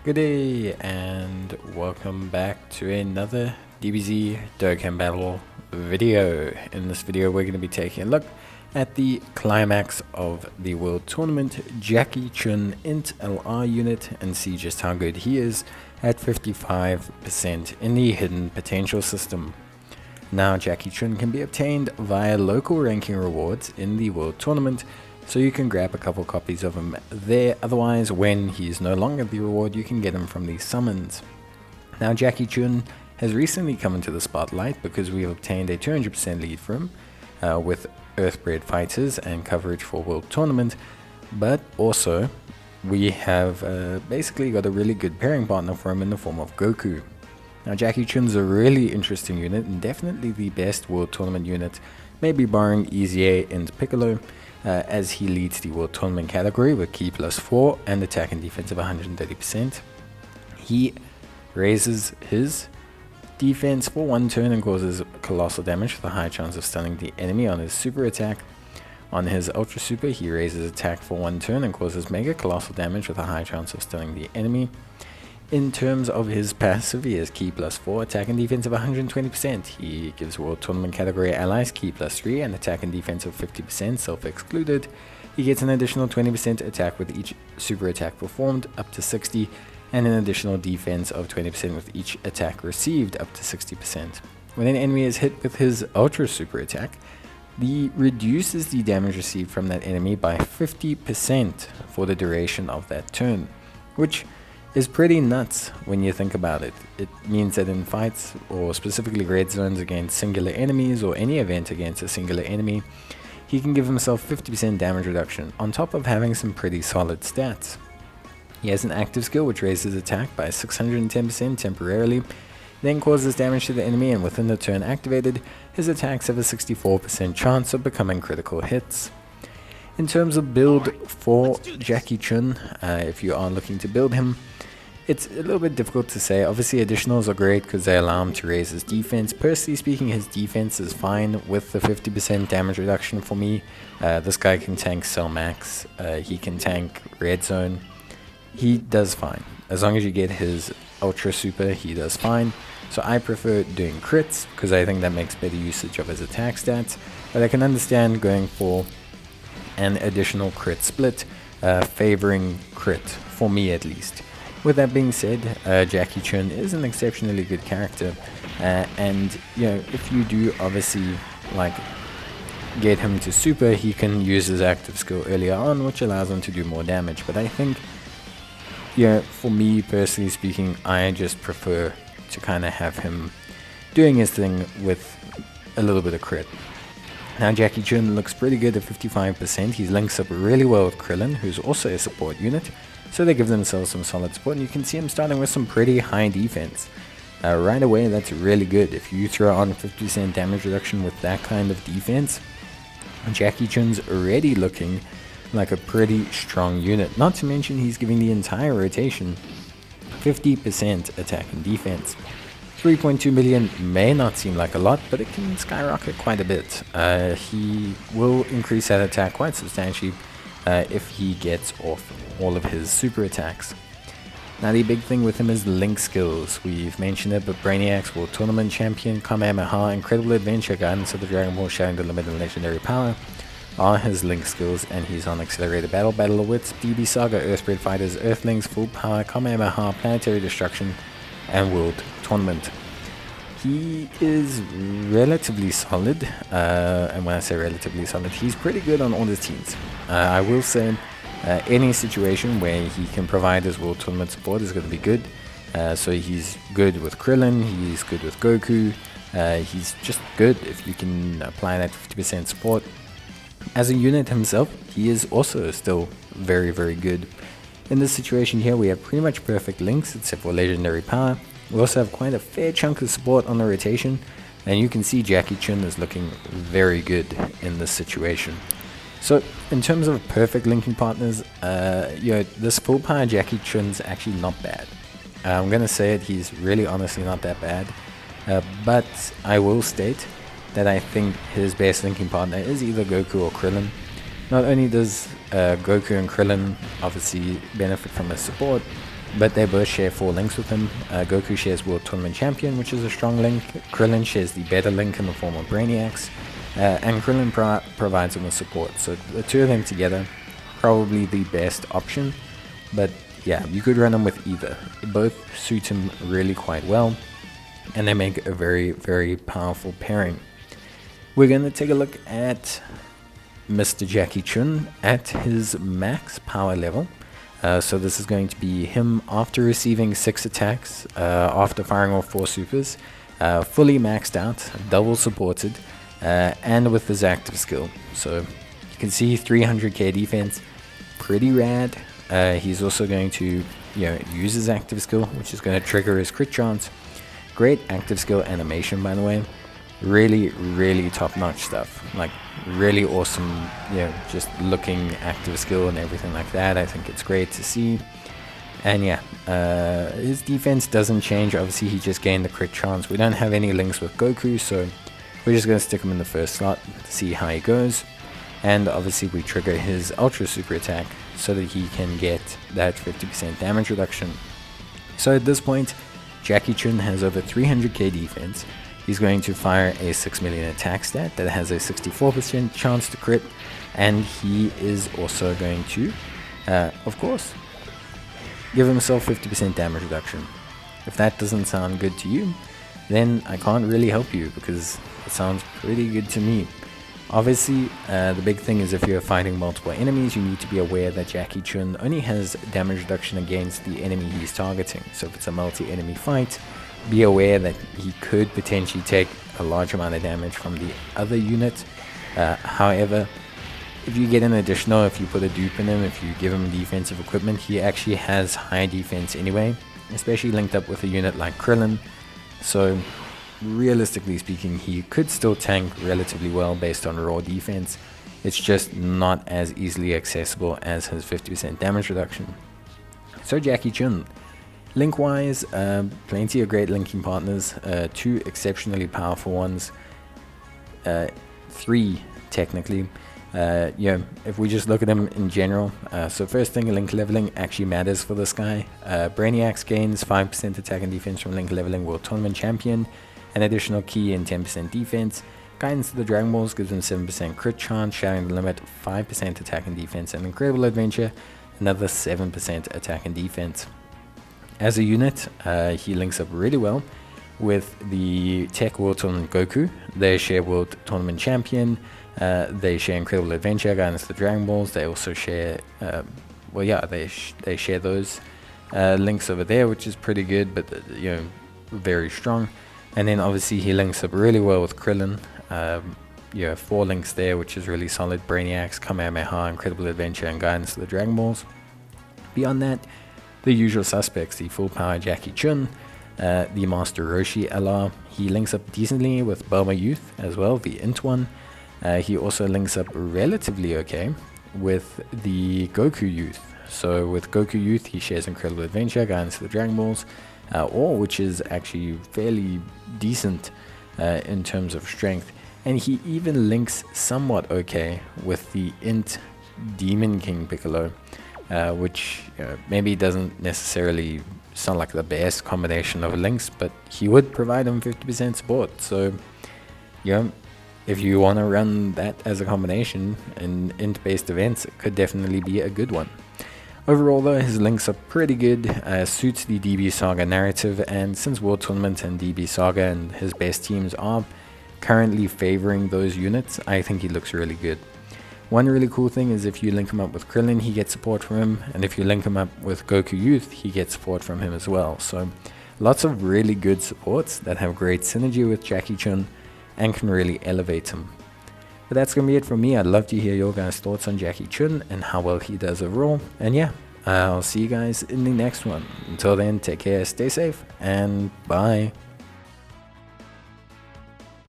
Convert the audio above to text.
Good day and welcome back to another DBZ Dokkan battle video. In this video we're going to be taking a look at the climax of the World Tournament Jackie Chun INT LR unit and see just how good he is at 55% in the hidden potential system. Now Jackie Chun can be obtained via local ranking rewards in the World Tournament, so you can grab a couple copies of him there. Otherwise, when he's no longer the reward, you can get him from the summons. Now Jackie Chun has recently come into the spotlight because we have obtained a 200% lead for him with Earthbred fighters and coverage for World Tournament, but also we have basically got a really good pairing partner for him in the form of Goku. Now Jackie Chun's a really interesting unit and definitely the best World Tournament unit, maybe barring Easy and Piccolo, as he leads the World Tournament category with Ki +4 and attack and defense of 130%. He raises his defense for one turn and causes colossal damage with a high chance of stunning the enemy on his super attack. On his ultra super, he raises attack for one turn and causes mega colossal damage with a high chance of stunning the enemy. In terms of his passive, he has Ki +4, attack and defense of 120%. He gives World Tournament category allies Ki +3 and attack and defense of 50%, self-excluded. He gets an additional 20% attack with each super attack performed, up to 60, and an additional defense of 20% with each attack received, up to 60%. When an enemy is hit with his ultra super attack, he reduces the damage received from that enemy by 50% for the duration of that turn, which is pretty nuts when you think about it. It means that in fights, or specifically red zones against singular enemies or any event against a singular enemy, he can give himself 50% damage reduction on top of having some pretty solid stats. He has an active skill which raises attack by 610% temporarily, then causes damage to the enemy, and within the turn activated, his attacks have a 64% chance of becoming critical hits. In terms of build for Jackie Chun, if you are looking to build him, it's a little bit difficult to say. Obviously additionals are great because they allow him to raise his defense. Personally speaking, his defense is fine with the 50% damage reduction for me. This guy can tank Cell Max, he can tank Red Zone. He does fine. As long as you get his Ultra Super, he does fine. So I prefer doing crits because I think that makes better usage of his attack stats. But I can understand going for an additional crit split, favoring crit, for me at least. With that being said, Jackie Chun is an exceptionally good character, and you know, if you do obviously like get him to super, he can use his active skill earlier on, which allows him to do more damage. But I think, yeah, for me personally speaking, I just prefer to kind of have him doing his thing with a little bit of crit. Now Jackie Chun looks pretty good at 55%. He links up really well with Krillin, who's also a support unit. So they give themselves some solid support, and you can see him starting with some pretty high defense. Right away, that's really good. If you throw on 50% damage reduction with that kind of defense, Jackie Chun's already looking like a pretty strong unit. Not to mention he's giving the entire rotation 50% attack and defense. 3.2 million may not seem like a lot, but it can skyrocket quite a bit. He will increase that attack quite substantially if he gets off all of his super attacks. Now the big thing with him is link skills. We've mentioned it, but Brainiac's World Tournament Champion, Kamehameha, Incredible Adventure, Guidance of the Dragon Ball, Sharing the Limit, and Legendary Power are his link skills, and he's on Accelerated Battle, Battle of Wits, DB Saga, Earthbred Fighters, Earthlings, Full Power, Kamehameha, Planetary Destruction, and World Tournament. He is relatively solid, and when I say relatively solid, he's pretty good on all his teams. I will say any situation where he can provide his World Tournament support is going to be good. So he's good with Krillin, he's good with Goku, he's just good if you can apply that 50% support. As a unit himself, he is also still very, very good. In this situation here, we have pretty much perfect links except for Legendary Power. We also have quite a fair chunk of support on the rotation, and you can see Jackie Chun is looking very good in this situation. So in terms of perfect linking partners, this full power Jackie Chun's actually not bad. I'm gonna say it, he's really honestly not that bad, but I will state that I think his best linking partner is either Goku or Krillin. Not only does Goku and Krillin obviously benefit from his support, but they both share 4 links with him. Goku shares World Tournament Champion, which is a strong link. Krillin shares the better link in the form of Brainiacs, and Krillin provides him with support. So the two of them together, probably the best option. But yeah, you could run them with either. Both suit him really quite well, and they make a very, very powerful pairing. We're going to take a look at Mr. Jackie Chun at his max power level. So this is going to be him after receiving 6 attacks, after firing off 4 supers, fully maxed out, double supported, and with his active skill. So you can see 300k defense, pretty rad. He's also going to use his active skill, which is going to trigger his crit chance. Great active skill animation, by the way. Really, really top-notch stuff. Like, really awesome, just looking active skill and everything like that. I think it's great to see. And yeah, his defense doesn't change. Obviously, he just gained the crit chance. We don't have any links with Goku, so we're just going to stick him in the first slot to see how he goes. And obviously, we trigger his Ultra Super attack so that he can get that 50% damage reduction. So at this point, Jackie Chun has over 300k defense. He's going to fire a 6 million attack stat that has a 64% chance to crit, and he is also going to, of course, give himself 50% damage reduction. If that doesn't sound good to you, then I can't really help you, because it sounds pretty good to me. Obviously, the big thing is if you're fighting multiple enemies, you need to be aware that Jackie Chun only has damage reduction against the enemy he's targeting. So if it's a multi-enemy fight, be aware that he could potentially take a large amount of damage from the other unit. However, if you get an additional, if you put a dupe in him, if you give him defensive equipment, he actually has high defense anyway, especially linked up with a unit like Krillin. So realistically speaking, he could still tank relatively well based on raw defense. It's just not as easily accessible as his 50% damage reduction. So Jackie Chun, link wise, plenty of great linking partners, 2 exceptionally powerful ones, 3 technically. If we just look at him in general, so first thing, link leveling actually matters for this guy. Brainiacs gains 5% attack and defense from link leveling World Tournament Champion, an additional key and 10% defense. Guidance to the Dragon Balls gives him 7% crit chance, Shattering the Limit 5% attack and defense, and Incredible Adventure another 7% attack and defense. As a unit, he links up really well with the Tech World Tournament Goku. They share World Tournament Champion, they share Incredible Adventure, Guidance to the Dragon Balls. They also share, they share those links over there, which is pretty good, but very strong. And then obviously he links up really well with Krillin. 4 links there, which is really solid. Brainiacs, Kamehameha, Incredible Adventure, and Guidance to the Dragon Balls. Beyond that, the usual suspects, the full power Jackie Chun, the Master Roshi LR. He links up decently with Bulma Youth as well, the INT one. He also links up relatively okay with the Goku Youth. So with Goku Youth, he shares Incredible Adventure, Guidance to the Dragon Balls, which is actually fairly decent in terms of strength. And he even links somewhat okay with the INT Demon King Piccolo, which maybe doesn't necessarily sound like the best combination of links, but he would provide him 50% support. So if you want to run that as a combination in INT-based events, it could definitely be a good one. Overall though, his links are pretty good, suits the DB Saga narrative, and since World Tournament and DB Saga and his best teams are currently favoring those units, I think he looks really good. One really cool thing is if you link him up with Krillin, he gets support from him, and if you link him up with Goku Youth, he gets support from him as well. So lots of really good supports that have great synergy with Jackie Chun and can really elevate him. But that's going to be it from me. I'd love to hear your guys' thoughts on Jackie Chun and how well he does overall. And yeah, I'll see you guys in the next one. Until then, take care, stay safe, and bye.